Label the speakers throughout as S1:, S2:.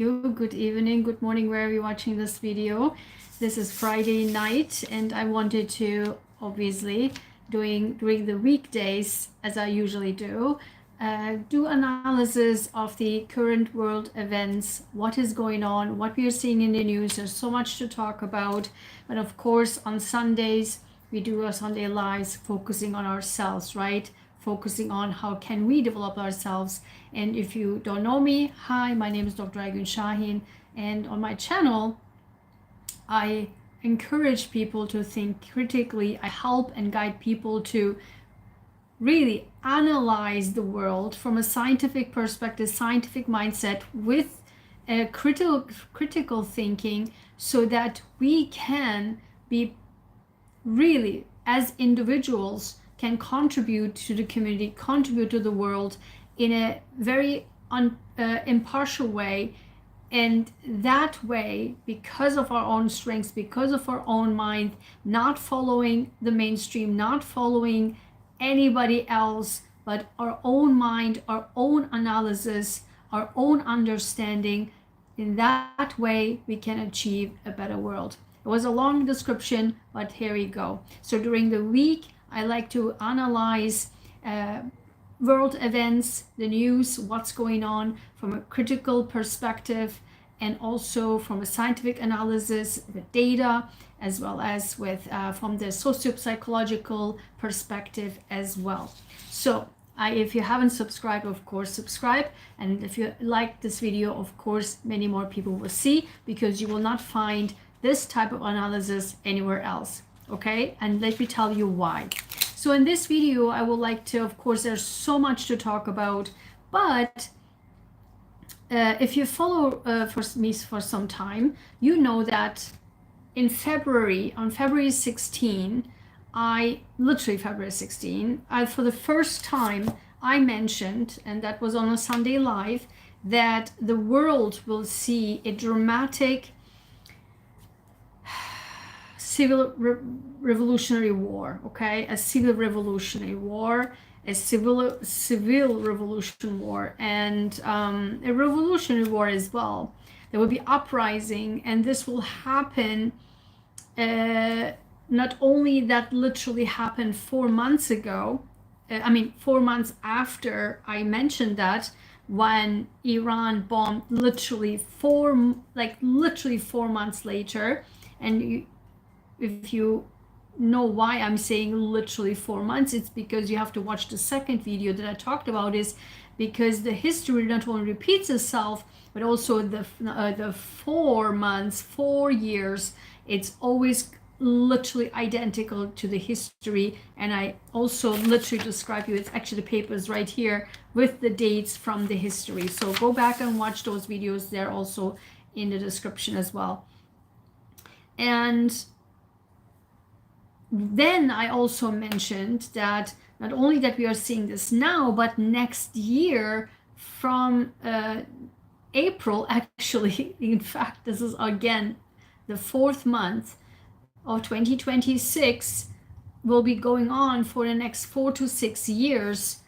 S1: Good evening, good morning, wherever you're watching this video. This is Friday night, and I wanted to, obviously, during the weekdays, as I usually do analysis of the current world events, what is going on, what we are seeing in the news. There's so much to talk about, but of course, on Sundays, we do our Sunday lives focusing on ourselves, right? Focusing on how can we develop ourselves. And if you don't know me, hi, my name is Dr. Aygun Shaheen, and on my channel I encourage people to think critically. I help and guide people to really analyze the world from a scientific perspective, scientific mindset, with a critical thinking, so that we can be really, as individuals, can contribute to the community, contribute to the world in a very impartial way. And that way, because of our own strengths, because of our own mind, not following the mainstream, not following anybody else, but our own mind, our own analysis, our own understanding. In that way, we can achieve a better world. It was a long description, but here we go. So during the week, I like to analyze world events, the news, what's going on from a critical perspective, and also from a scientific analysis with data, as well as with from the socio-psychological perspective as well. So if you haven't subscribed, of course subscribe, and if you like this video, of course many more people will see, because you will not find this type of analysis anywhere else. Okay, and let me tell you why. So in this video, I would like to, of course, there's so much to talk about, but if you follow me for some time, you know that in February, on February 16, February 16, for the first time, I mentioned, and that was on a Sunday Live, that the world will see a dramatic civil revolutionary war, okay? A civil revolutionary war, a civil revolution war, and a revolutionary war as well. There will be uprising, and this will happen. Not only that literally happened 4 months ago, 4 months after I mentioned that, when Iran bombed, literally 4 months later. And if you know why I'm saying literally 4 months, it's because you have to watch the second video that I talked about, is because the history not only repeats itself, but also the 4 months, 4 years, it's always literally identical to the history. And I also literally describe you, it's actually the papers right here with the dates from the history. So go back and watch those videos. They're also in the description as well. And then I also mentioned that not only that we are seeing this now, but next year from April, actually, in fact, this is again the 4th month of 2026, will be going on for the next 4 to 6 years,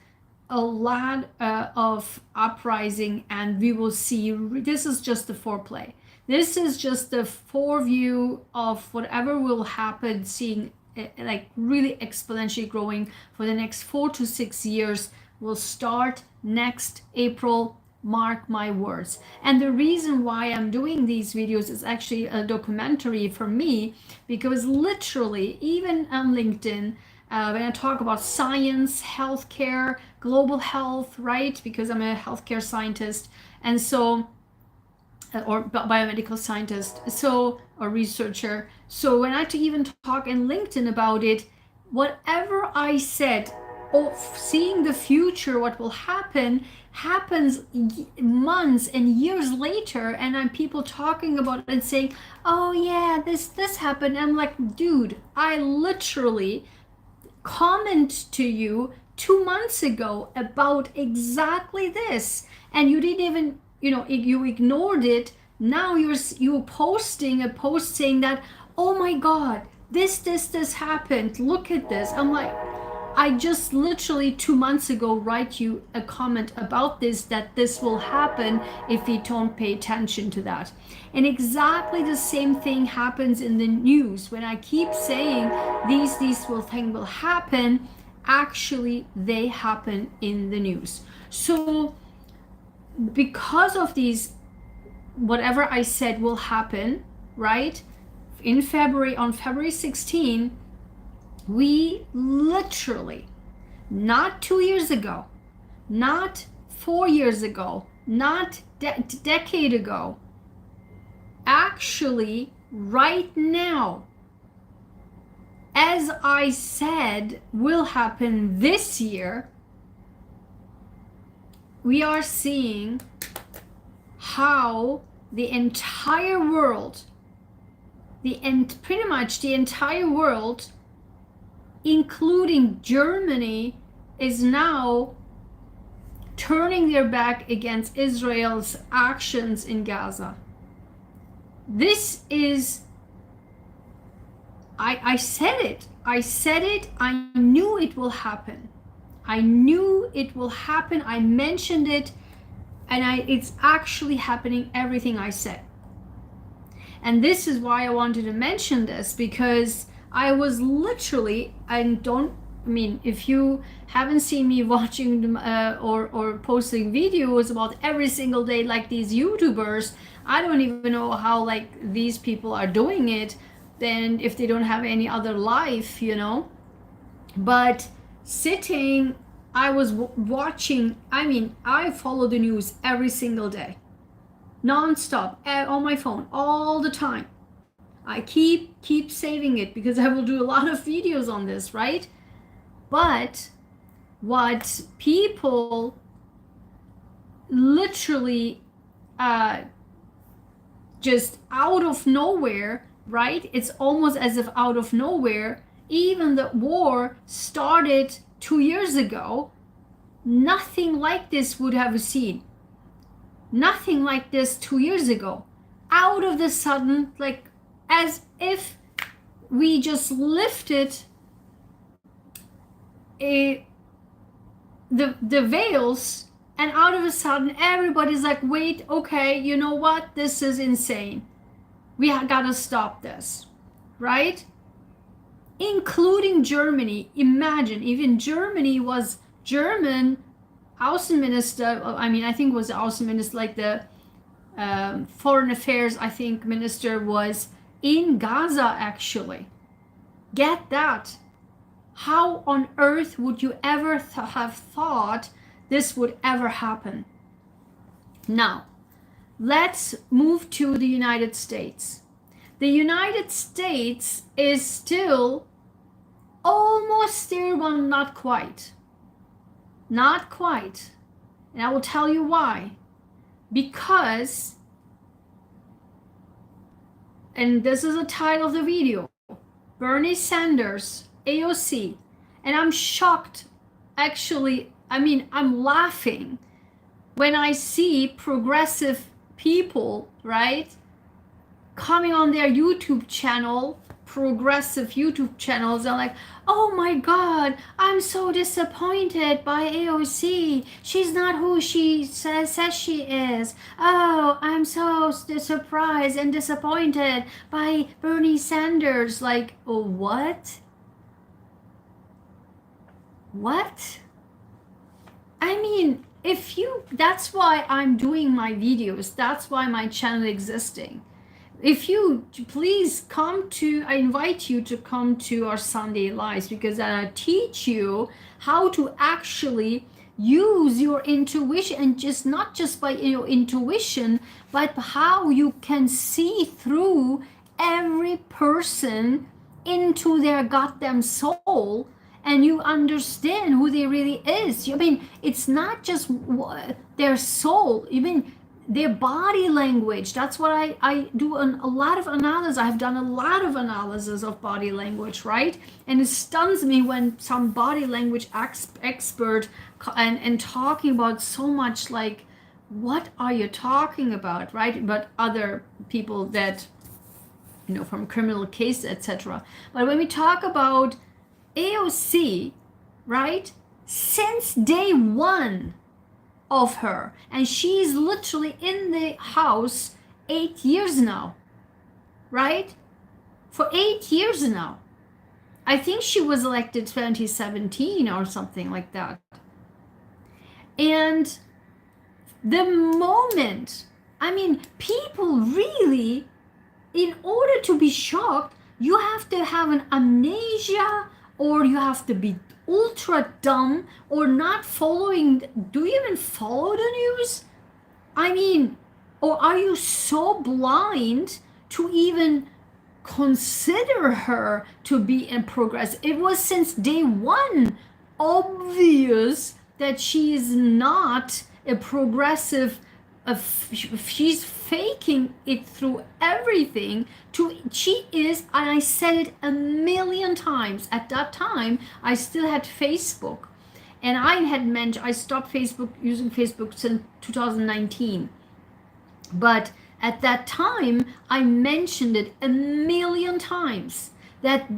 S1: a lot of uprising, and we will see, this is just the foreplay. This is just the foreview of whatever will happen, seeing like really exponentially growing for the next 4 to 6 years. Will start next April, mark my words. And the reason why I'm doing these videos is actually a documentary for me, because literally, even on LinkedIn, when I talk about science, healthcare, global health, right? Because I'm a healthcare scientist, and so, or biomedical scientist, so, or researcher. So when I even talk in LinkedIn about it, whatever I said, seeing the future, what will happen, happens months and years later, and I'm people talking about it and saying, oh yeah, this happened. And I'm like, dude, I literally comment to you 2 months ago about exactly this, and you didn't even, you ignored it. Now you're posting a post saying that, oh my god, this happened, look at this. I'm like, I just literally 2 months ago write you a comment about this, that this will happen if we don't pay attention to that. And exactly the same thing happens in the news. When I keep saying these things will happen, actually they happen in the news. So because of these, whatever I said will happen, right? In February, on February 16, we literally, not 2 years ago, not 4 years ago, not decade ago, actually right now, as I said will happen this year, we are seeing how the entire world, pretty much the entire world, including Germany, is now turning their back against Israel's actions in Gaza. This is, I said it, I knew it will happen. I knew it will happen, I mentioned it, and it's actually happening, everything I said. And this is why I wanted to mention this, because I was literally, if you haven't seen me watching or posting videos about every single day like these YouTubers, I don't even know how like these people are doing it, then if they don't have any other life, But sitting, I was watching, I follow the news every single day, non-stop, on my phone, all the time. I keep saving it because I will do a lot of videos on this, right? But what people literally just out of nowhere, right? It's almost as if out of nowhere, even the war started 2 years ago, nothing like this would have seen. Nothing like this 2 years ago. Out of the sudden, like as if we just lifted the veils, and out of a sudden everybody's like, wait, okay, you know what, this is insane, we gotta stop this, right? Including Germany. Imagine, even Germany was German Außen Minister, I think it was the Außen Minister, like the Foreign Affairs, I think, Minister was in Gaza actually. Get that. How on earth would you ever have thought this would ever happen? Now, let's move to the United States. The United States is still almost there, but not quite. Not quite. And I will tell you why. Because, and this is the title of the video, Bernie Sanders, AOC, and I'm shocked, actually, I'm laughing when I see progressive people, right, coming on their YouTube channel, progressive YouTube channels, they're like, oh my God, I'm so disappointed by AOC. She's not who she says she is. Oh, I'm so surprised and disappointed by Bernie Sanders. Like, oh, what? What? That's why I'm doing my videos. That's why my channel existing. If you please I invite you to come to our Sunday Lives, because I teach you how to actually use your intuition, and not just by intuition, but how you can see through every person into their goddamn soul, and you understand who they really is. It's not just their soul, their body language. That's what I do a lot of analysis. I've done a lot of analysis of body language, right? And it stuns me when some body language expert and talking about so much, like, what are you talking about, right? But other people that, from criminal case, etc. But when we talk about AOC, right? Since day one of her. And she's literally in the House 8 years now, right? For 8 years now. I think she was elected 2017 or something like that. And the moment, I mean, people really, in order to be shocked, you have to have an amnesia, or you have to be ultra dumb, or not following. Do you even follow the news? I mean, or are you so blind to even consider her to be in progress? It was since day one obvious that she is not a progressive. She's faking it through everything. She is, and I said it a million times. At that time, I still had Facebook, and I stopped using Facebook since 2019. But at that time, I mentioned it a million times that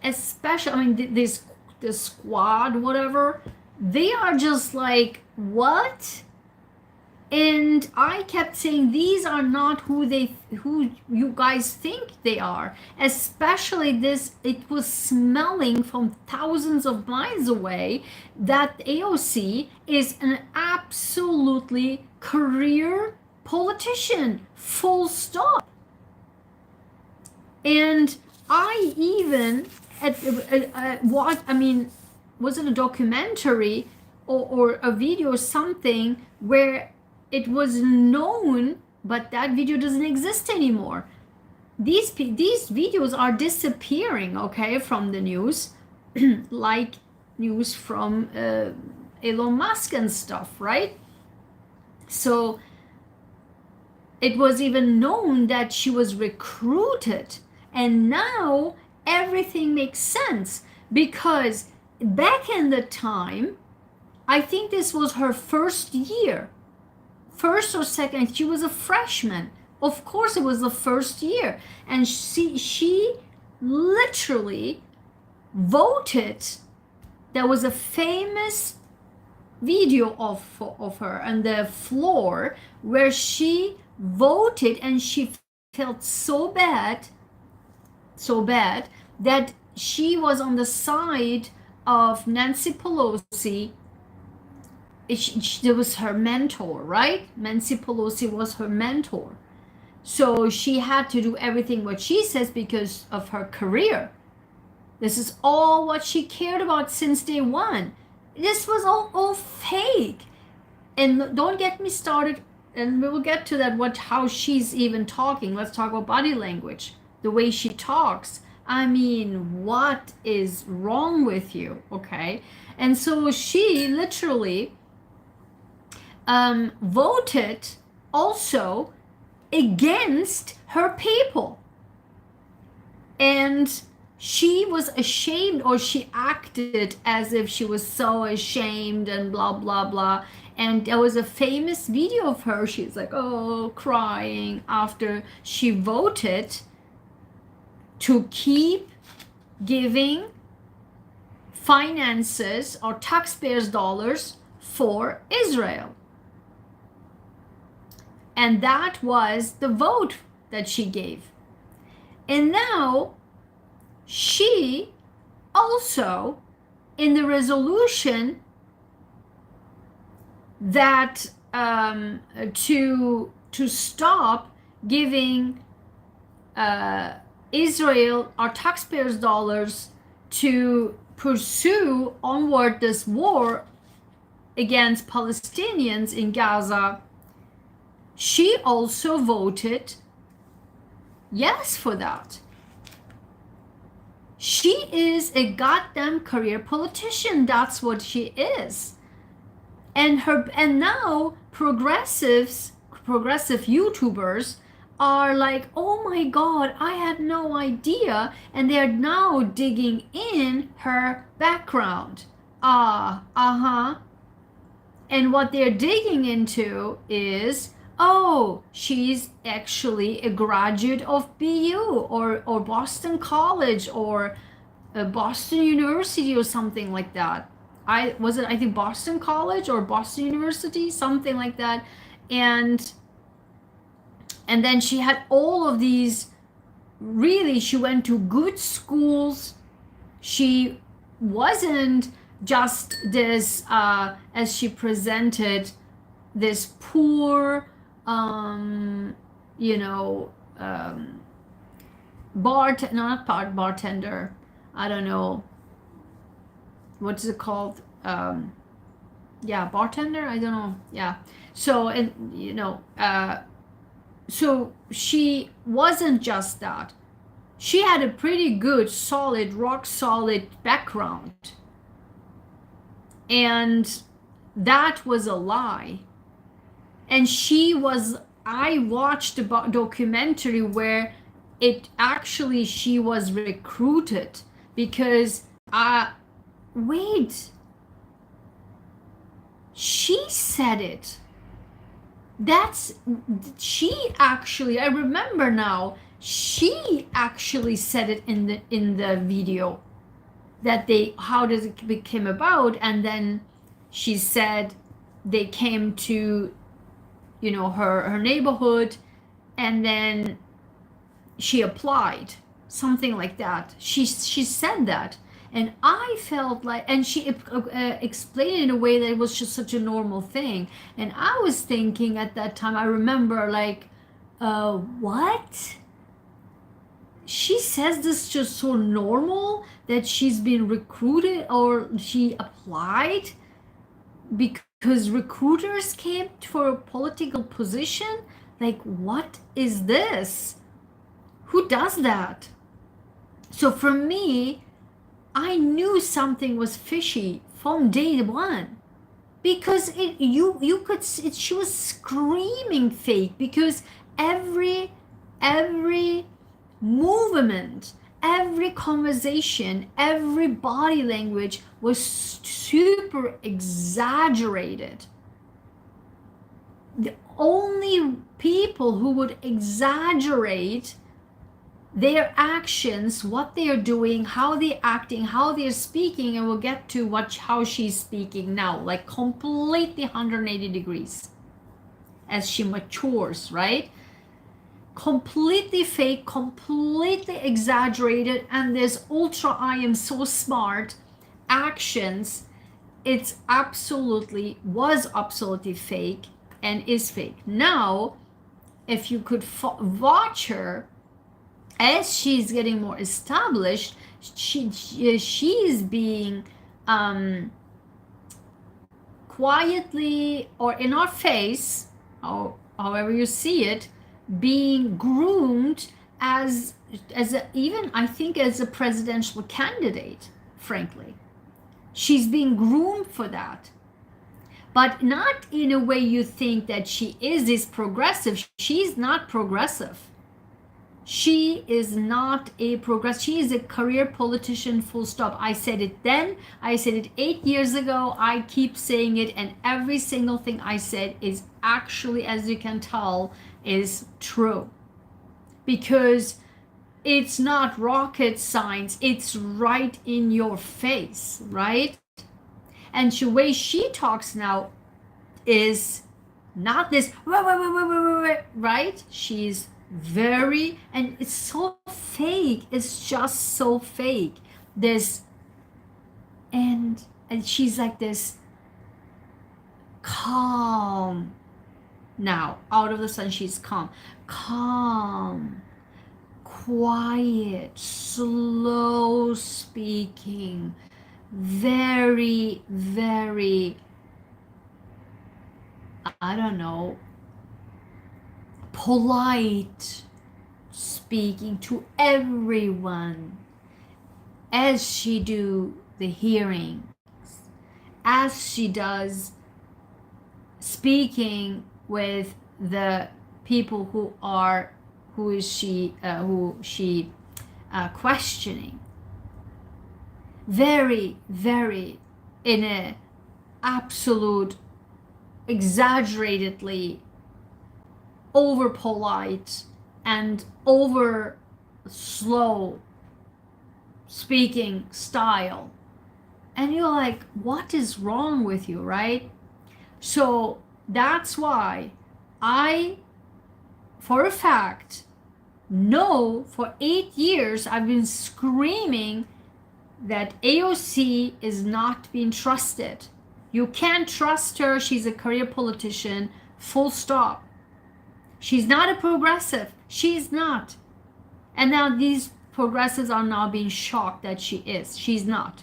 S1: especially, I mean, the squad, whatever, they are just like, what? And I kept saying, these are not who you guys think they are. Especially this, it was smelling from thousands of miles away that AOC is an absolutely career politician, full stop. And I even, was it a documentary or a video or something where it was known, but that video doesn't exist anymore. These videos are disappearing, okay, from the news, like news from Elon Musk and stuff, right? So it was even known that she was recruited, and now everything makes sense, because back in the time, I think this was her first year, first or second, she was a freshman. Of course it was the first year, and she literally voted. There was a famous video of her on the floor where she voted, and she felt so bad that she was on the side of Nancy Pelosi. It was her mentor, right? Nancy Pelosi was her mentor. So she had to do everything what she says because of her career. This is all what she cared about since day one. This was all fake. And don't get me started, and we will get to that, how she's even talking. Let's talk about body language, the way she talks. I mean, what is wrong with you, okay? And so she literally voted also against her people, and she was ashamed, or she acted as if she was so ashamed and blah blah blah. And there was a famous video of her, she's like, oh, crying after she voted to keep giving finances or taxpayers' dollars for Israel. And that was the vote that she gave. And now she also, in the resolution that to stop giving Israel our taxpayers' dollars to pursue onward this war against Palestinians in Gaza, she also voted yes for that. She is a goddamn career politician. That's what she is. And now progressive YouTubers are like, oh my God, I had no idea. And they're now digging in her background. And what they're digging into is, oh, she's actually a graduate of BU or Boston College or Boston University or something like that. I think Boston College or Boston University, something like that. And then she had all of these, really, she went to good schools. She wasn't just this, as she presented, this poor, you know, bartender, I don't know, what's it called? Yeah, bartender, I don't know. Yeah. So, and you know, so she wasn't just that. She had a pretty good, solid, rock solid background. And that was a lie. And I watched a documentary where she was recruited because, wait, she said it. I remember now, she actually said it in the video, that how does it became about. And then she said they came to, you know, her neighborhood, and then she applied, something like that. She said that. And I felt like, and she explained it in a way that it was just such a normal thing. And I was thinking at that time, I remember, like, what? She says this just so normal that she's been recruited or she applied because recruiters came for a political position? Like, what is this? Who does that? So for me, I knew something was fishy from day one, because you could see it, she was screaming fake, because every movement, every conversation, every body language was super exaggerated. The only people who would exaggerate their actions, what they are doing, how they're acting, how they're speaking, and we'll get to how she's speaking now, like completely 180 degrees as she matures, right? Completely fake, completely exaggerated, and this ultra I am so smart actions, was absolutely fake and is fake. Now, if you could watch her as she's getting more established, she's being quietly or in our face, or however you see it, being groomed as even I think as a presidential candidate. Frankly, she's being groomed for that, but not in a way you think that she is progressive. She's not progressive. She is not a progressive. She is a career politician, full stop. I said it then. I said it 8 years ago. I keep saying it, and every single thing I said is actually, as you can tell, is true. Because it's not rocket science. It's right in your face, right? And the way she talks now is not this, right? She's very, and it's so fake. It's just so fake. This, and she's like this calm. Now, out of the sun, she's calm, quiet, slow speaking, very, very, I don't know, polite speaking to everyone, as she do the hearings, as she does speaking with the people who she questioning, very, very in a absolute exaggeratedly over polite and over slow speaking style. And you're like, what is wrong with you, right? So that's why I, for a fact, know for 8 years I've been screaming that AOC is not being trusted. You can't trust her. She's a career politician, full stop. She's not a progressive. She's not. And now these progressives are now being shocked that she is. She's not.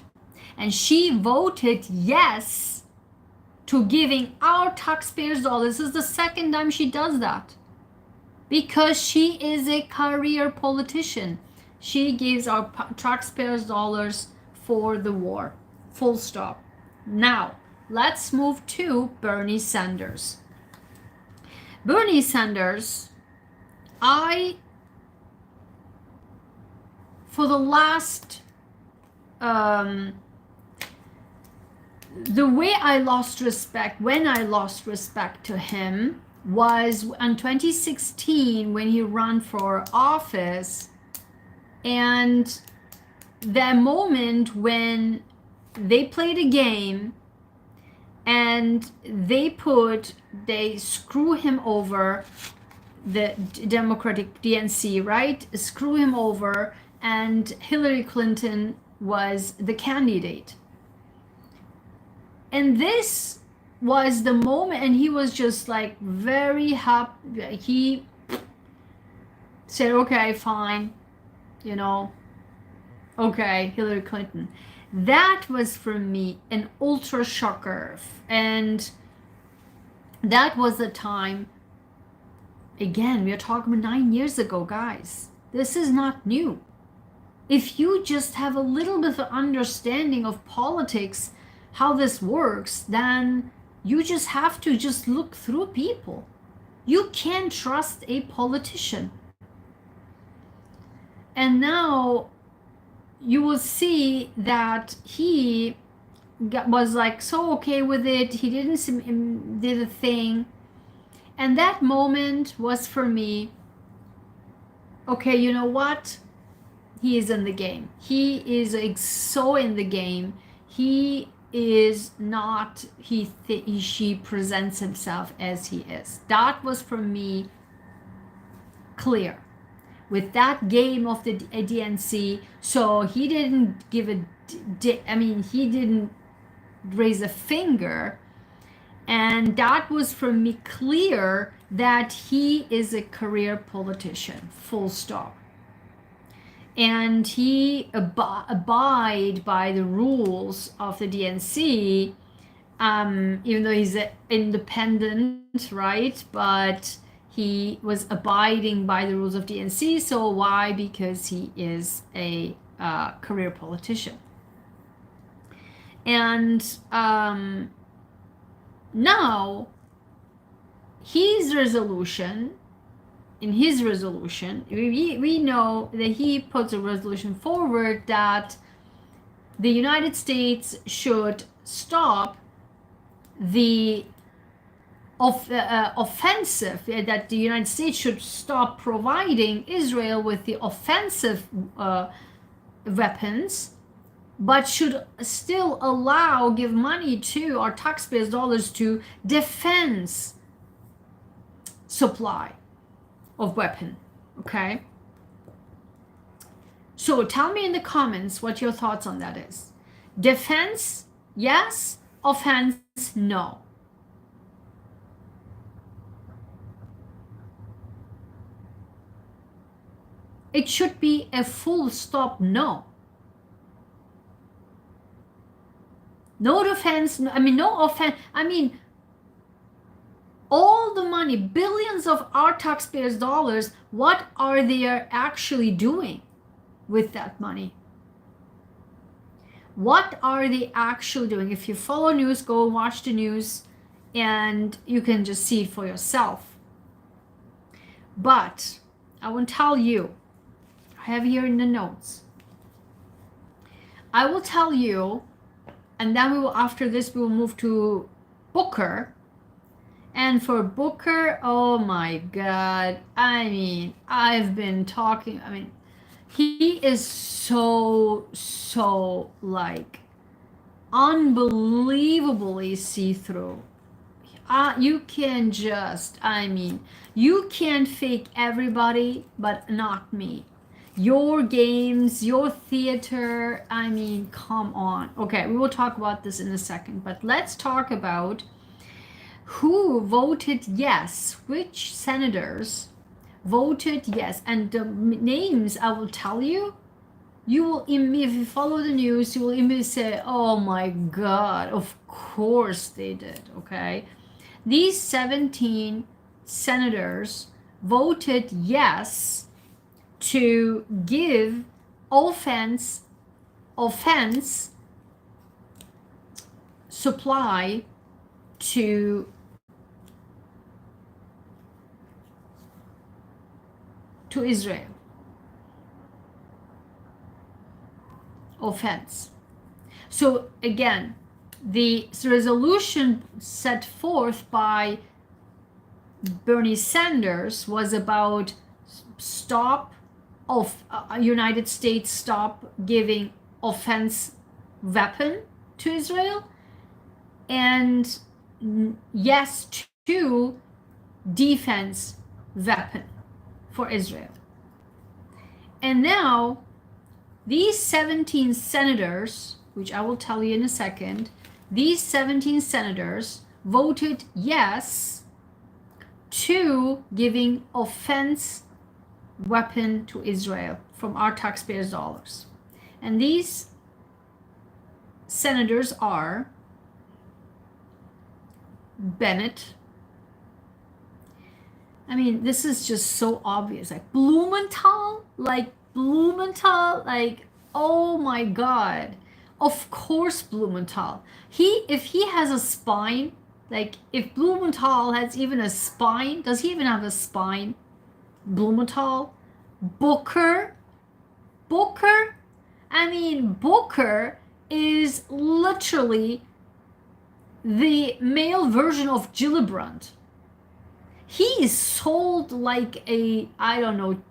S1: And she voted yes to giving our taxpayers dollars. This is the second time she does that. Because she is a career politician. She gives our taxpayers dollars for the war. Full stop. Now, let's move to Bernie Sanders. Bernie Sanders, for the last, the way I lost respect, when I lost respect to him, was in 2016 when he ran for office, and that moment when they played a game and they screw him over, the Democratic DNC, right? Screw him over, and Hillary Clinton was the candidate. And this was the moment, and he was just like very happy. He said, okay, fine, you know, okay, Hillary Clinton. That was for me an ultra shocker. And that was the time, again, we are talking about 9 years ago, guys. This is not new. If you just have a little bit of understanding of politics, how this works, then you just have to just look through people. You can't trust a politician. And now you will see that he was like so okay with it. He did a thing. And that moment was for me, okay, you know what? He is in the game. He is so in the game. He is not, she presents himself as he is. That was for me clear with that game of the DNC. So he didn't give he didn't raise a finger, and that was for me clear that he is a career politician, full stop. And he abide by the rules of the DNC, even though he's an independent, right? But he was abiding by the rules of DNC. So why? Because he is a career politician. And now his resolution, we know that he puts a resolution forward that the United States should stop the offensive, that the United States should stop providing Israel with the offensive weapons, but should still give money to our taxpayers' dollars to defense supply of weapon. Okay, so tell me in the comments what your thoughts on that is. Defense, yes. Offense, no. It should be a full stop no. No defense, no offense. All the money, billions of our taxpayers' dollars, what are they actually doing with that money? What are they actually doing? If you follow news, go watch the news, and you can just see it for yourself. But I will tell you, I have here in the notes, I will tell you, and then we will, after this, we will move to Booker. And for Booker, oh my God, I've been talking, He is so like unbelievably see-through. You can just, I mean, you can fake everybody, but not me. Your games, your theater, I mean, come on. Okay, we will talk about this in a second, but let's talk about who voted yes, which senators voted yes. And the names I will tell you, you will if you follow the news, you will immediately say, oh my God, of course they did, okay? These 17 senators voted yes to give offense supply to Israel. Offense. So again, the resolution set forth by Bernie Sanders was about stop of United States stop giving offense weapon to Israel, and yes to defense weapon for Israel. And now these 17 senators, which I will tell you in a second, these 17 senators voted yes to giving offense weapon to Israel from our taxpayers' dollars. And these senators are Bennett. I mean, this is just so obvious. Like Blumenthal, oh my God. Of course Blumenthal. If he has a spine, like if Blumenthal has even a spine, does he even have a spine? Blumenthal? Booker? I mean, Booker is literally the male version of Gillibrand. He is sold like I don't know,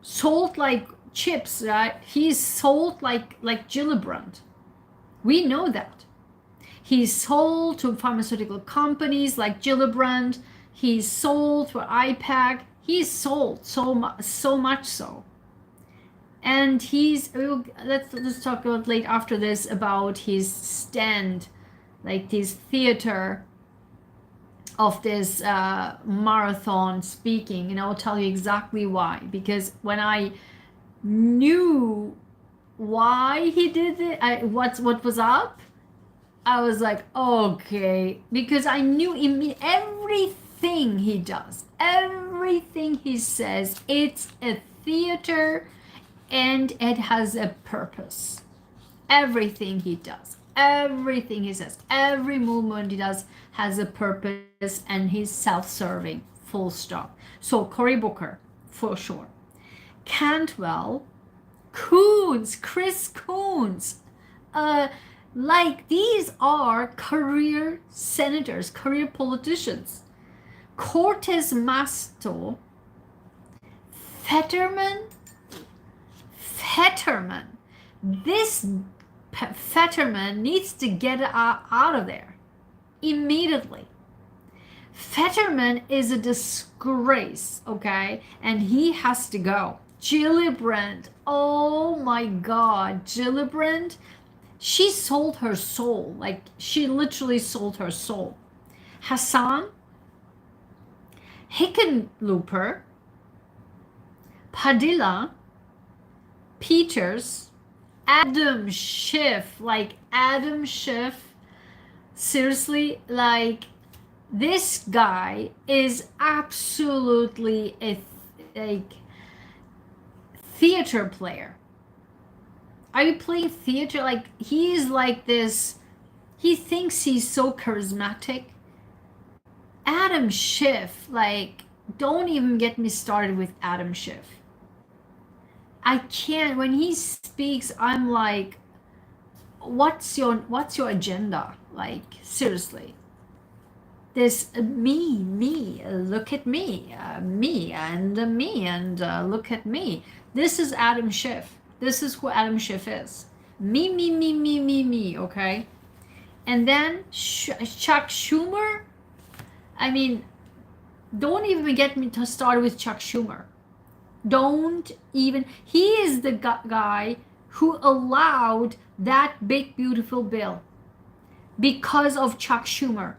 S1: sold like chips, right? He's sold like Gillibrand. We know that. He's sold to pharmaceutical companies like Gillibrand. He's sold to AIPAC. He's sold so much so. And let's talk about late after this about his stand, like his theater of this marathon speaking, and I'll tell you exactly why. Because when I knew why he did it, what was up, I was like, okay, because I knew everything he does, everything he says, it's a theater and it has a purpose. Everything he does, everything he says, every movement he does has a purpose, and he's self-serving, full stop. So Cory Booker, for sure. Cantwell, Coons, Chris Coons, like these are career senators, career politicians. Cortez Masto, Fetterman, this Fetterman needs to get out of there immediately. Fetterman is a disgrace, okay? And he has to go. Gillibrand, oh my God, Gillibrand, she sold her soul. Like, she literally sold her soul. Hassan, Hickenlooper, Padilla, Peters, Adam Schiff, seriously, like this guy is absolutely a theater player. Are you playing theater? Like, he's like this, he thinks he's so charismatic. Adam Schiff, like, don't even get me started with Adam Schiff. I can't, when he speaks, I'm like, what's your agenda? Like, seriously. This me, look at me, me, and look at me. This is Adam Schiff. This is who Adam Schiff is. Me, okay? And then Chuck Schumer, I mean, don't even get me to start with Chuck Schumer. Don't even, he is the guy who allowed that big beautiful bill because of Chuck Schumer.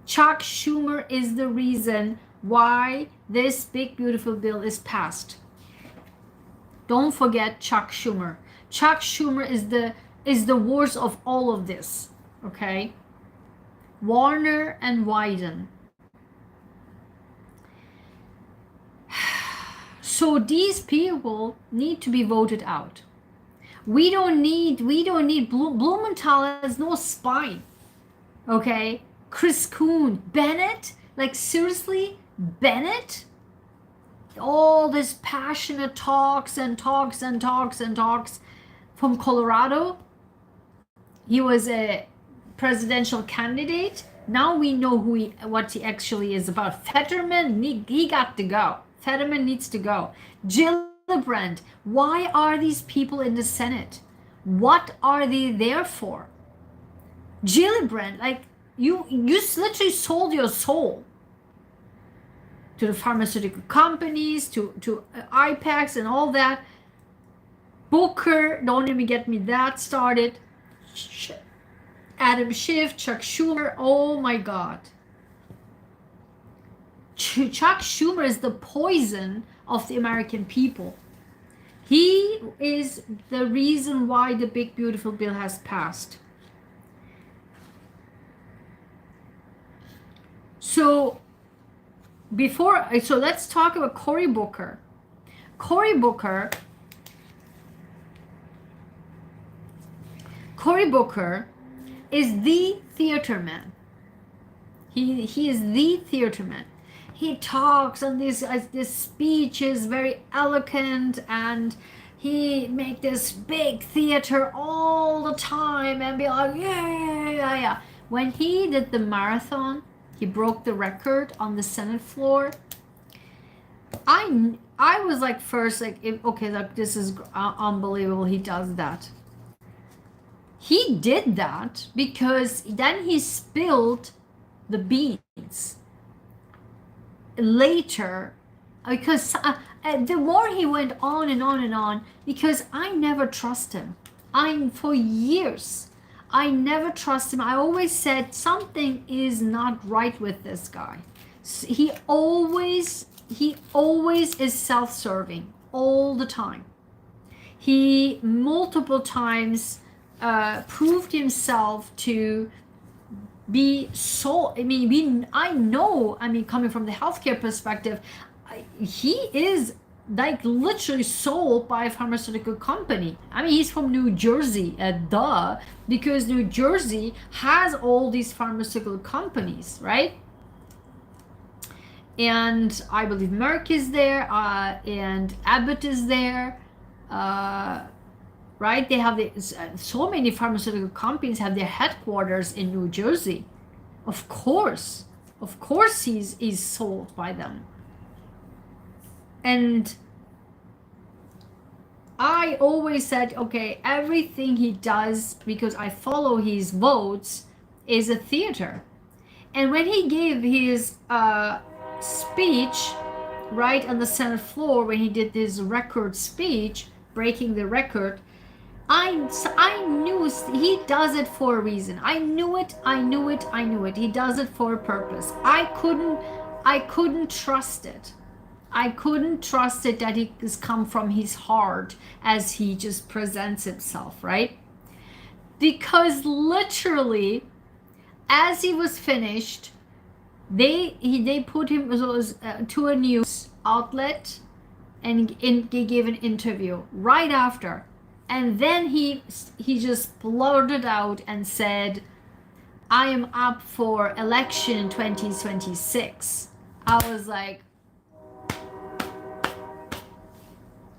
S1: Chuck Schumer is the reason why this big beautiful bill is passed. Don't forget Chuck Schumer. Chuck Schumer is the worst of all of this, okay? Warner and Wyden. So these people need to be voted out. We don't need Blumenthal has no spine, okay? Chris Coon, Bennett, like seriously, Bennett? All this passionate talks from Colorado. He was a presidential candidate. Now we know what he actually is about. Fetterman, he got to go. Fetterman needs to go. Gillibrand, why are these people in the Senate? What are they there for? Gillibrand, like, you literally sold your soul to the pharmaceutical companies, to AIPACs and all that. Booker, don't even get me that started. Adam Schiff, Chuck Schumer, oh my God. Chuck Schumer is the poison of the American people. He is the reason why the big beautiful bill has passed. So let's talk about Cory Booker. Cory Booker is the theater man. He is the theater man. He talks and this speech is very eloquent, and he make this big theater all the time and be like, yeah. When he did the marathon, he broke the record on the Senate floor. I was like, first, like, okay, like, this is unbelievable. He does that. He did that because then he spilled the beans later, because the more he went on and on, because I never trust him. For years, I never trust him. I always said something is not right with this guy. He always is self-serving all the time. He multiple times proved himself to be so, I know, coming from the healthcare perspective, he is like literally sold by a pharmaceutical company. He's from New Jersey, because New Jersey has all these pharmaceutical companies, right? And I believe Merck is there, and Abbott is there, right? They have so many pharmaceutical companies have their headquarters in New Jersey. Of course he's sold by them. And I always said, okay, everything he does, because I follow his votes, is a theater. And when he gave his speech right on the Senate floor, when he did this record speech, breaking the record, I knew he does it for a reason. I knew it. He does it for a purpose. I couldn't trust it. I couldn't trust it that it has come from his heart as he just presents himself, right? Because literally, as he was finished, they put him to a news outlet, and he gave an interview right after. And then he just blurted out and said, I am up for election 2026. I was like,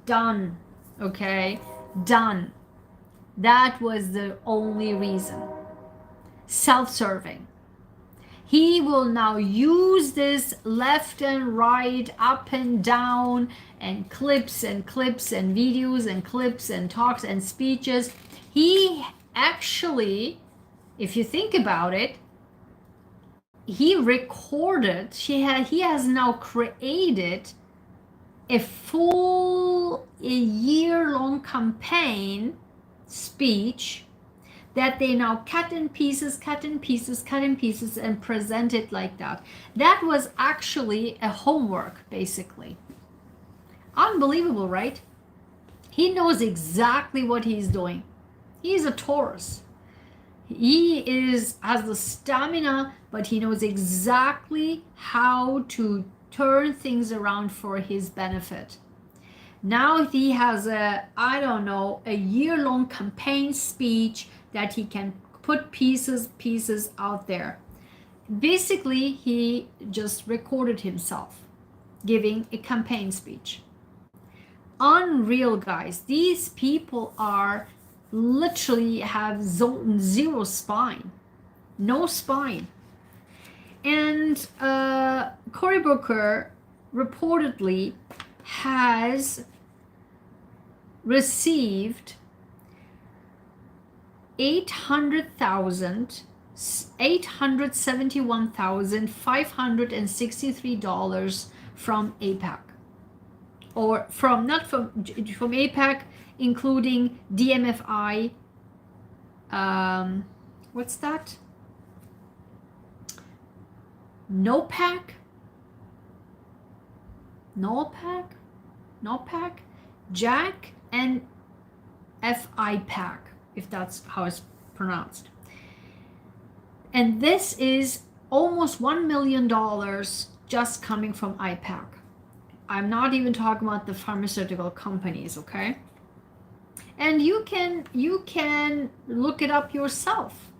S1: done. Okay, done. That was the only reason. Self-serving. He will now use this left and right, up and down, and clips and clips and videos and clips and talks and speeches. He actually, if you think about it, he recorded, he has now created a year-long campaign speech that they now cut in pieces and present it like that. That was actually a homework, basically. Unbelievable, right? He knows exactly what he's doing. He's a Taurus. He has the stamina, but he knows exactly how to turn things around for his benefit. Now he has a year-long campaign speech that he can put pieces out there. Basically, he just recorded himself giving a campaign speech. Unreal, guys. These people are literally have zero spine, no spine. And Cory Booker reportedly has received $871,563 from AIPAC, or from AIPAC, including DMFI. What's that? NOPAC, Jack, and FIPAC, if that's how it's pronounced. And this is almost $1 million just coming from AIPAC. I'm not even talking about the pharmaceutical companies, okay? And you can look it up yourself.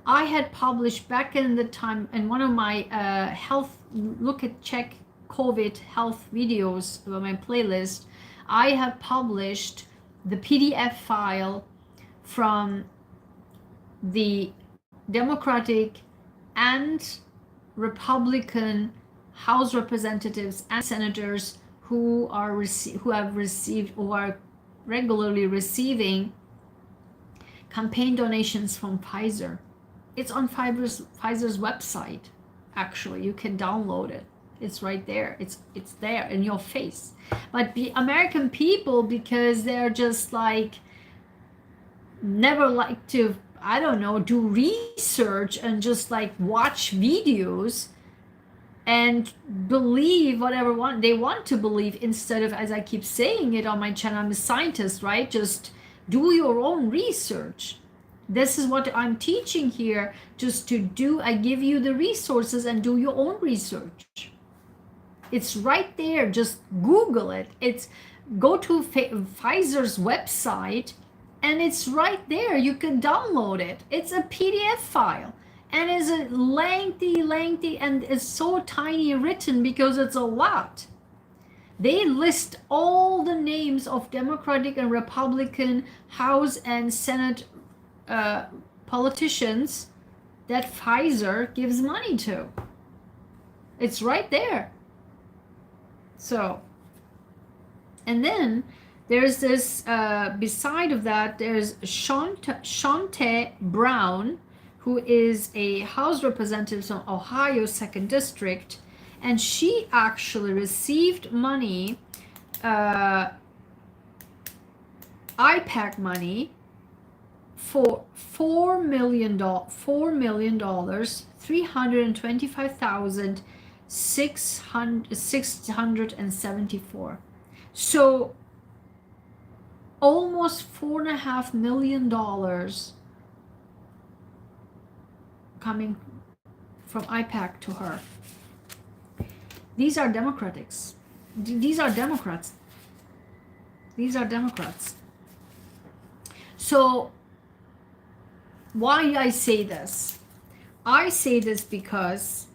S1: I had published back in the time in one of my check COVID health videos on my playlist. I have published the PDF file from the Democratic and Republican House representatives and senators who are regularly receiving campaign donations from Pfizer. It's on Pfizer's website. Actually, you can download it. It's right there. It's there in your face. But the American people, because they're just like never like to, I don't know, do research and just like watch videos and believe whatever they want to believe, instead of, as I keep saying it on my channel, I'm a scientist, right? Just do your own research. This is what I'm teaching here, just to do. I give you the resources and do your own research. It's right there. Just Google it. Go to Pfizer's website and it's right there. You can download it. It's a PDF file. And it's a lengthy, and it's so tiny written because it's a lot. They list all the names of Democratic and Republican House and Senate politicians that Pfizer gives money to. It's right there. So, and then there's this, beside of that, there's Shante Brown, who is a House representative from Ohio 2nd District, and she actually received money, AIPAC money, for $4 million, $325,674. So almost $4.5 million coming from AIPAC to her. These are Democrats. These are Democrats. These are Democrats. So why I say this? I say this because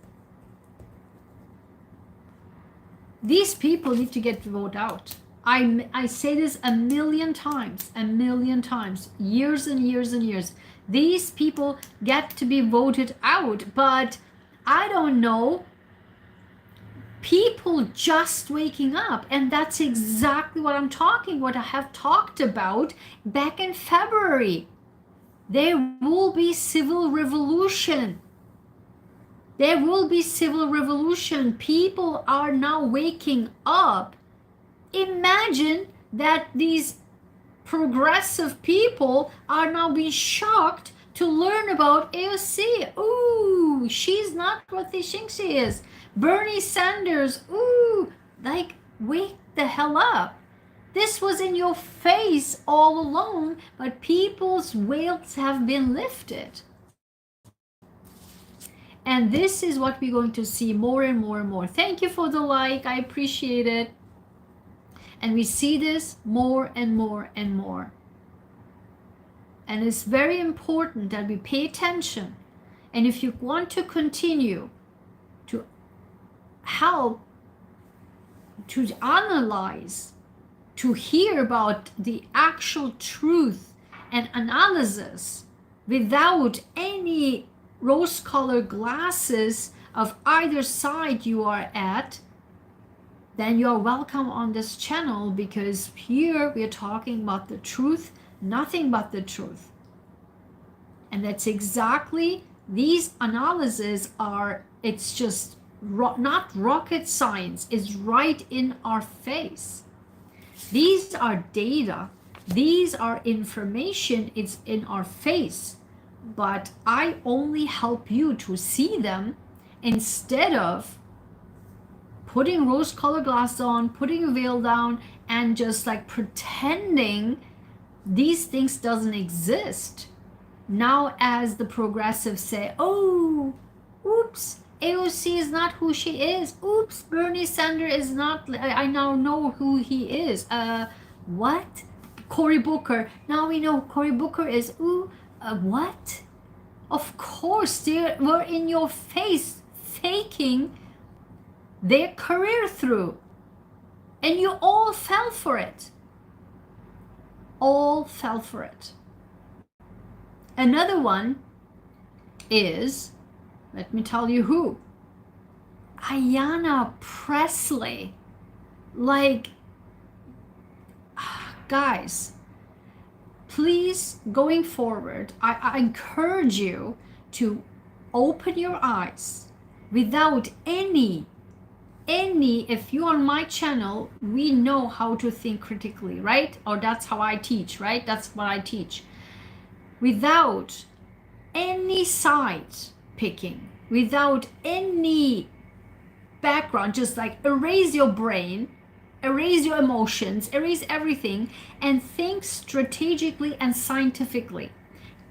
S1: these people need to get voted out. I say this a million times, years and years and years. These people get to be voted out, but I don't know, people just waking up. And that's exactly what I have talked about back in February. There will be civil revolution. There will be civil revolution. People are now waking up. Imagine that these progressive people are now being shocked to learn about AOC. Ooh, she's not what they think she is. Bernie Sanders, ooh, like, wake the hell up. This was in your face all along, but people's veils have been lifted. And this is what we're going to see more and more and more. Thank you for the like. I appreciate it. And we see this more and more and more. And it's very important that we pay attention. And if you want to continue to help, to analyze, to hear about the actual truth and analysis without any rose-colored glasses of either side you are at, then you're welcome on this channel, because here we're talking about the truth, nothing but the truth. And that's exactly, these analyses are, it's just not rocket science, it's right in our face. These are data, these are information, it's in our face, but I only help you to see them instead of putting rose-colored glasses on, putting a veil down, and just like pretending these things doesn't exist. Now, as the progressives say, oh, oops, AOC is not who she is. Oops, Bernie Sanders is not, I now know who he is. What? Cory Booker. Now we know Cory Booker is, what? Of course, they were in your face faking their career through. And you all fell for it. All fell for it. Another one is, let me tell you who. Ayanna Presley. Like, guys, please, going forward, I encourage you to open your eyes without any, if you're on my channel, we know how to think critically, right? Or that's how I teach, right? That's what I teach. Without any side picking, without any background, just like erase your brain, erase your emotions, erase everything, and think strategically and scientifically.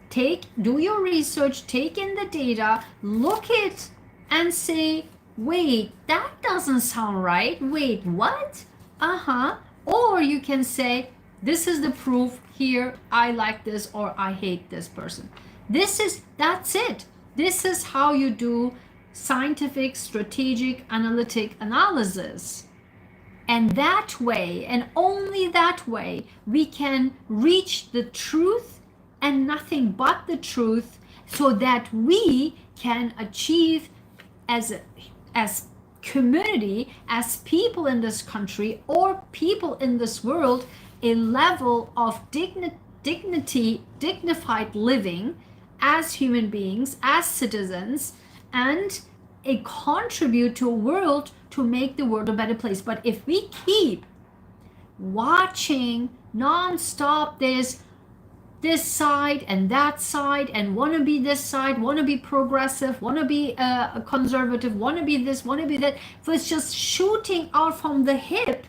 S1: Do your research, take in the data, look it and say, wait, that doesn't sound right. Wait, what? Or you can say, this is the proof here, I like this or I hate this person. That's it. This is how you do scientific, strategic, analytic analysis. And that way, and only that way, we can reach the truth and nothing but the truth, so that we can achieve as community, as people in this country or people in this world, a level of dignity, dignified living as human beings, as citizens, and contribute to a world to make the world a better place. But if we keep watching non-stop this side and that side, and want to be this side, want to be progressive, want to be conservative, want to be this, want to be that, so it's just shooting out from the hip,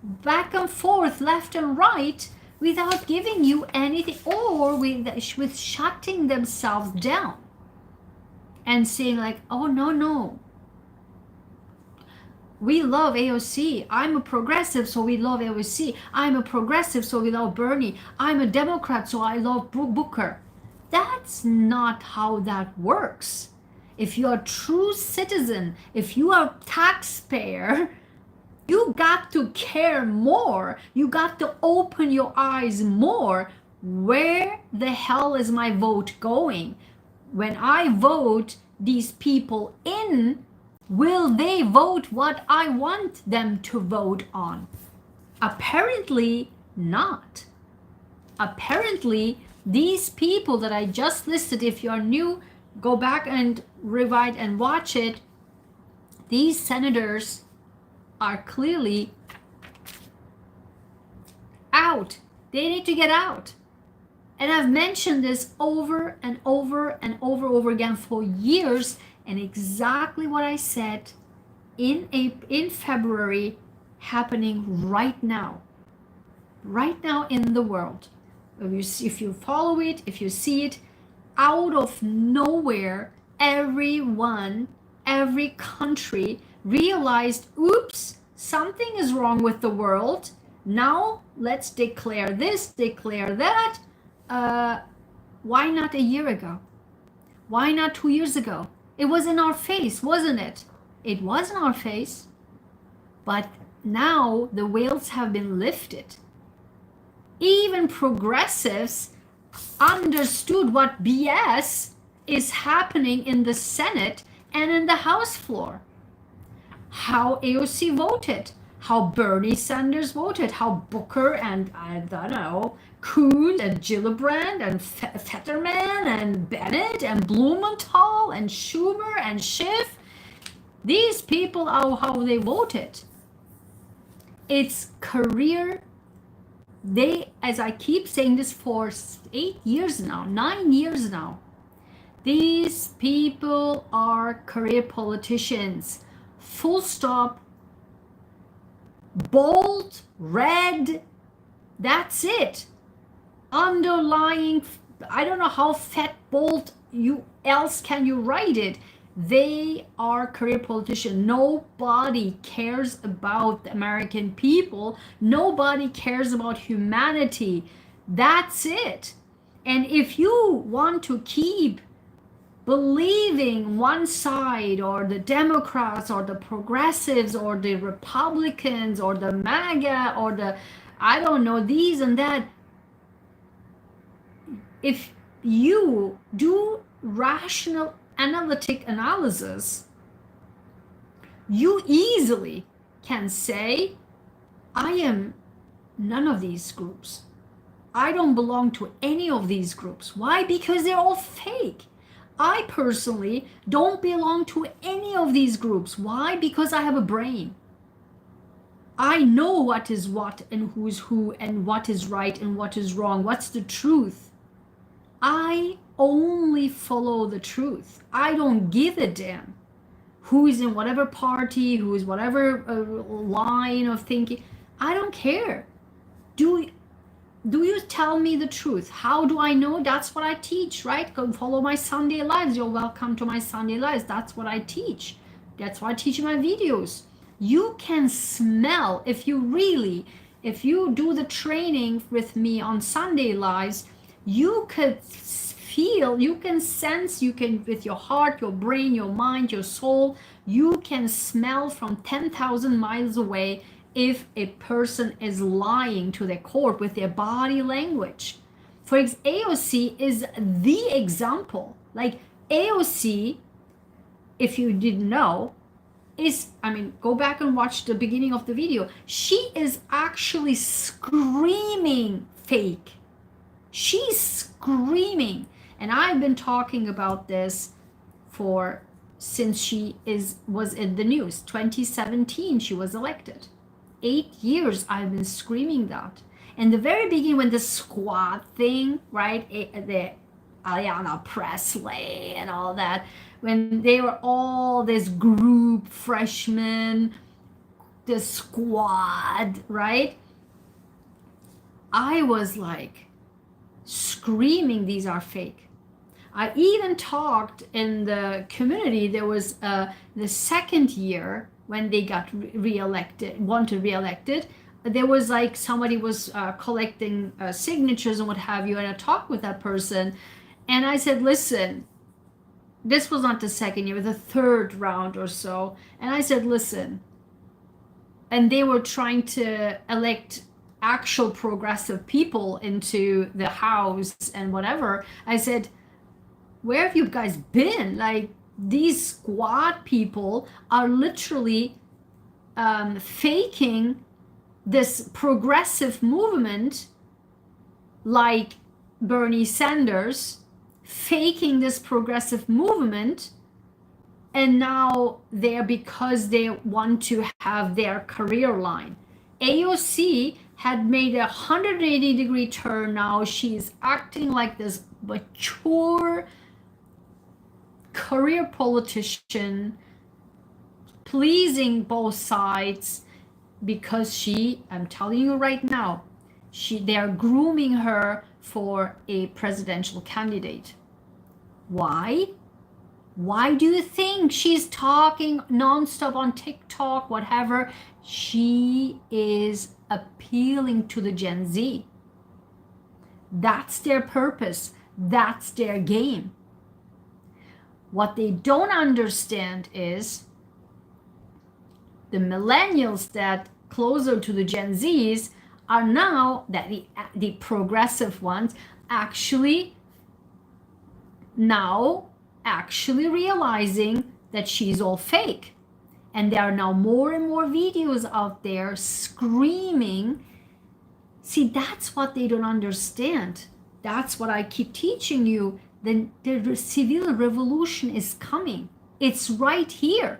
S1: back and forth, left and right, without giving you anything, or with shutting themselves down and saying like, oh no, we love AOC. I'm a progressive, so we love AOC. I'm a progressive, so we love Bernie. I'm a Democrat, so I love Booker. That's not how that works. If you're a true citizen, if you are a taxpayer, you got to care more. You got to open your eyes more. Where the hell is my vote going? When I vote, these people in, will they vote what I want them to vote on? Apparently not. Apparently, these people that I just listed, if you're new, go back and rewind and watch it. These senators are clearly out. They need to get out. And I've mentioned this over and over and over again for years, and exactly what I said in February happening right now in the world. If you follow it, if you see it, out of nowhere, everyone, every country realized, oops, something is wrong with the world. Now let's declare this, declare that. Why not a year ago? Why not 2 years ago? It was in our face, wasn't it? It was in our face. But now the veils have been lifted. Even progressives understood what BS is happening in the Senate and in the House floor. How AOC voted, how Bernie Sanders voted, how Booker and, I don't know, Coons and Gillibrand and Fetterman and Bennett and Blumenthal and Schumer and Schiff, these people are how they voted. It's career. They, as I keep saying this for 8 years now, 9 years now, these people are career politicians. Full stop. Bold, red, that's it. Underlying, I don't know how fat, bold else can you write it. They are career politicians. Nobody cares about the American people. Nobody cares about humanity. That's it. And if you want to keep believing one side, or the Democrats or the progressives or the Republicans or the MAGA or the, I don't know, these and that, if you do rational analytic analysis, you easily can say, I am none of these groups. I don't belong to any of these groups. Why? Because they're all fake. I personally don't belong to any of these groups. Why? Because I have a brain. I know what is what and who is who and what is right and what is wrong. What's the truth? I only follow the truth. I don't give a damn who is in whatever party, who is whatever line of thinking. I don't care. Do you tell me the truth? How do I know? That's what I teach, right? Go follow my Sunday lives. You're welcome to my Sunday lives. That's what I teach. That's what I teach in my videos. You can smell, if you do the training with me on Sunday lives, you could feel, you can sense, you can, with your heart, your brain, your mind, your soul, you can smell from 10,000 miles away if a person is lying to the court with their body language. For example, AOC is the example. Like AOC, if you didn't know, go back and watch the beginning of the video. She is actually screaming fake. She's screaming. And I've been talking about this since she was in the news. 2017, she was elected. 8 years I've been screaming that. In the very beginning, when the squad thing, right, the Ayanna Presley and all that, when they were all this group, freshmen, the squad, right, I was like screaming, these are fake. I even talked in the community, there was the second year when they got wanted reelected, there was like somebody was collecting signatures and what have you, and I talked with that person, and I said, listen, this was not the second year, the third round or so, and I said, listen, and they were trying to elect actual progressive people into the House and whatever. I said, where have you guys been? Like, These squad people are literally faking this progressive movement, like Bernie Sanders faking this progressive movement, and now they're, because they want to have their career line. AOC had made a 180-degree turn. Now she's acting like this mature career politician, pleasing both sides, because she, I'm telling you right now, they are grooming her for a presidential candidate. Why? Why do you think she's talking nonstop on TikTok, whatever? She is appealing to the Gen Z. That's their purpose. That's their game. What they don't understand is the millennials that closer to the Gen Zs are now, that the progressive ones actually realizing that she's all fake. And there are now more and more videos out there screaming. See, that's what they don't understand. That's what I keep teaching you. The civil revolution is coming. It's right here.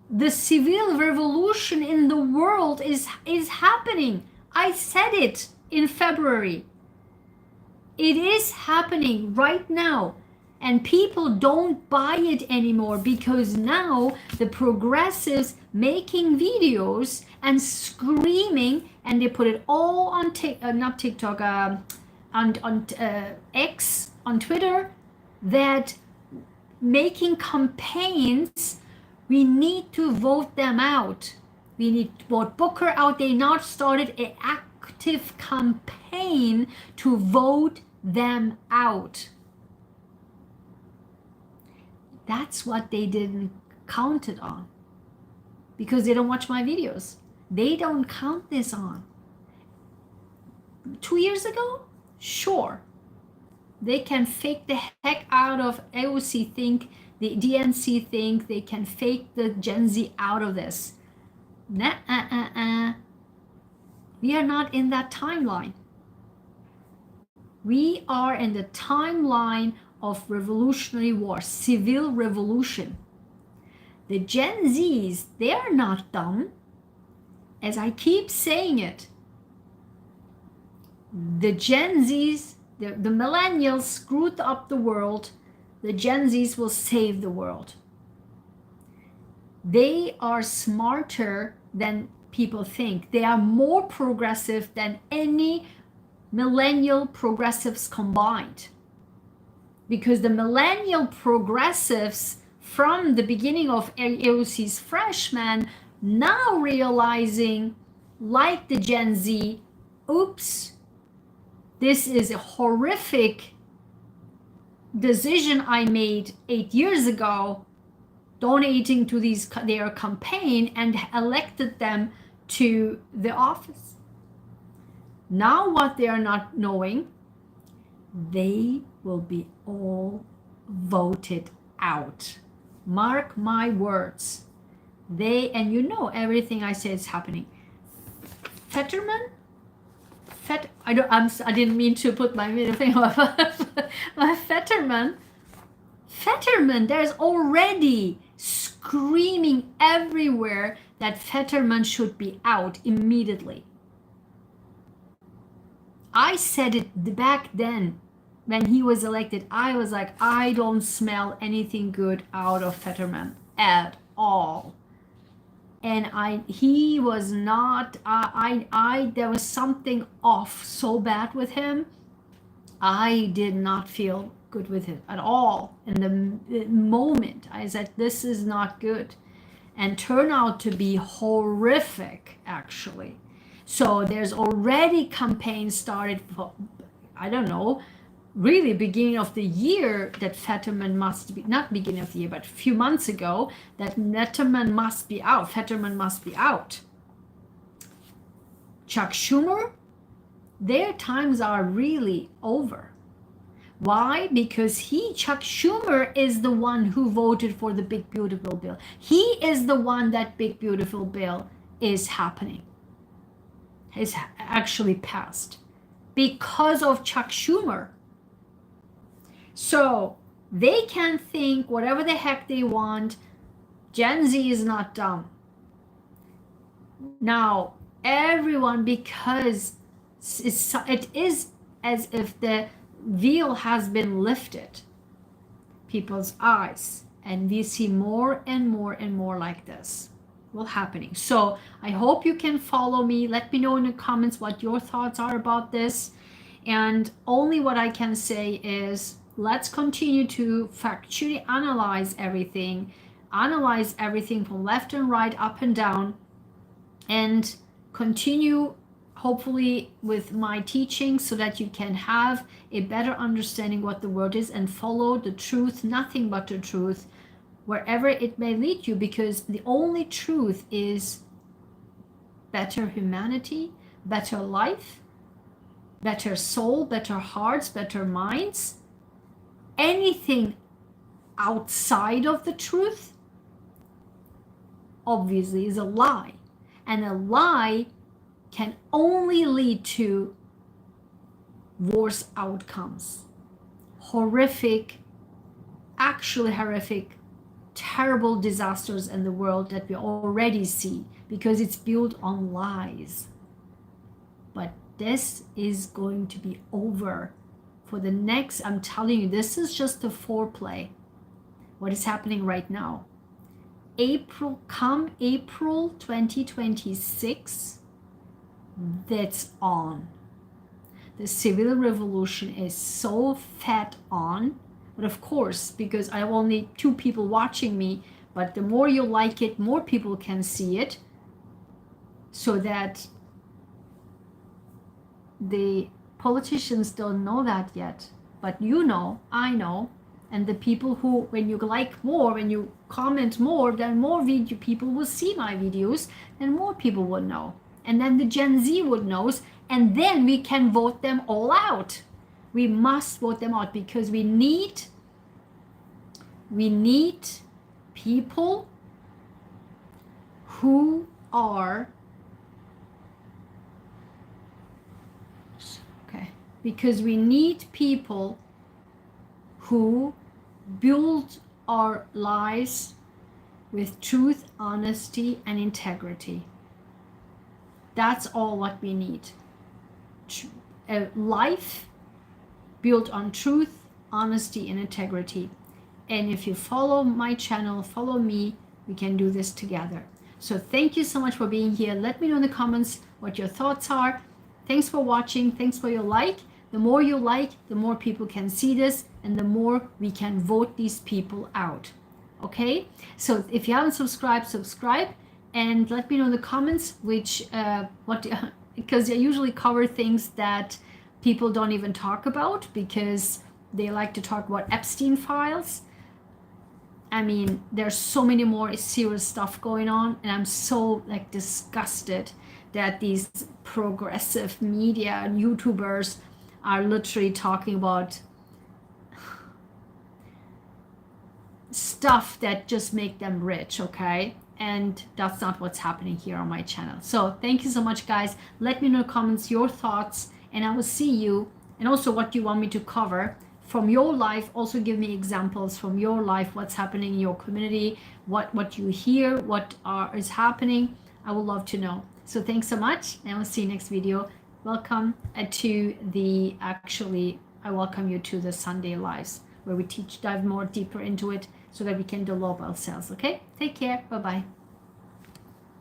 S1: The civil revolution in the world is happening. I said it in February. It is happening right now. And people don't buy it anymore, because now the progressives making videos and screaming, and they put it all on not TikTok, on X, on Twitter, that making campaigns, we need to vote them out. We need to vote Booker out. They now started an active campaign to vote them out. That's what they didn't count it on, because they don't watch my videos. They don't count this on. 2 years ago, sure, they can fake the heck out of AOC, think the DNC, think they can fake the Gen Z out of this. We are not in that timeline. We are in the timeline of revolutionary war, civil revolution. The Gen Zs, they are not dumb. As I keep saying it, the Gen Zs, the millennials screwed up the world. The Gen Zs will save the world. They are smarter than people think. They are more progressive than any millennial progressives combined. Because the millennial progressives from the beginning of AOC's freshman now realizing, like the Gen Z, oops, this is a horrific decision I made 8 years ago, donating to their campaign, and elected them to the office. Now what they are not knowing, they will be all voted out. Mark my words. And you know everything I say is happening. Fetterman? I didn't mean to put my middle finger up. My Fetterman, there's already screaming everywhere that Fetterman should be out immediately. I said it back then when he was elected. I was like, I don't smell anything good out of Fetterman at all. And he was not, there was something off so bad with him. I did not feel good with it at all. In the moment, I said, this is not good. And turned out to be horrific, actually. So there's already campaigns started for, I don't know, really beginning of the year, that Fetterman must be, not beginning of the year, but a few months ago, that Fetterman must be out. Chuck Schumer, their times are really over. Why? Because Chuck Schumer is the one who voted for the big beautiful bill. He is the one that big beautiful bill is happening, is actually passed because of Chuck Schumer. So they can think whatever the heck they want. Gen Z is not dumb. Now, everyone, because it is as if the veil has been lifted, people's eyes, and we see more and more and more like this will happening. So I hope you can follow me. Let me know in the comments what your thoughts are about this. And only what I can say is, let's continue to factually analyze everything from left and right, up and down, and continue hopefully with my teaching so that you can have a better understanding what the word is and follow the truth, nothing but the truth, wherever it may lead you, because the only truth is better humanity, better life, better soul, better hearts, better minds. Anything outside of the truth obviously is a lie, and a lie can only lead to worse outcomes, horrific, terrible disasters in the world that we already see, because it's built on lies. But this is going to be over for the next, I'm telling you, this is just the foreplay. What is happening right now? April 2026, that's on. The civil revolution is so fat on. But of course, because I have only 2 people watching me, but the more you like it, more people can see it, so that the politicians don't know that yet. But you know, I know, and the people who, when you like more, when you comment more, then more people will see my videos, and more people will know. And then the Gen Z would know, and then we can vote them all out. We must vote them out, because we need people who are, because we need people who build our lives with truth, honesty, and integrity. That's all what we need. A life built on truth, honesty, and integrity. And if you follow my channel, follow me, we can do this together. So thank you so much for being here. Let me know in the comments what your thoughts are. Thanks for watching. Thanks for your like. The more you like, the more people can see this, and the more we can vote these people out. Okay? So if you haven't subscribed, subscribe, and let me know in the comments because I usually cover things that people don't even talk about, because they like to talk about Epstein files. I mean, there's so many more serious stuff going on, and I'm so disgusted that these progressive media and YouTubers are literally talking about stuff that just make them rich, okay? And that's not what's happening here on my channel. So thank you so much, guys. Let me know in the comments your thoughts, and I will see you, and also what you want me to cover from your life. Also give me examples from your life, what's happening in your community, what you hear, is happening. I would love to know. So thanks so much, and I will see you next video. Welcome to I welcome you to the Sunday Lives, where we dive more deeper into it so that we can develop ourselves. Okay, take care. Bye-bye.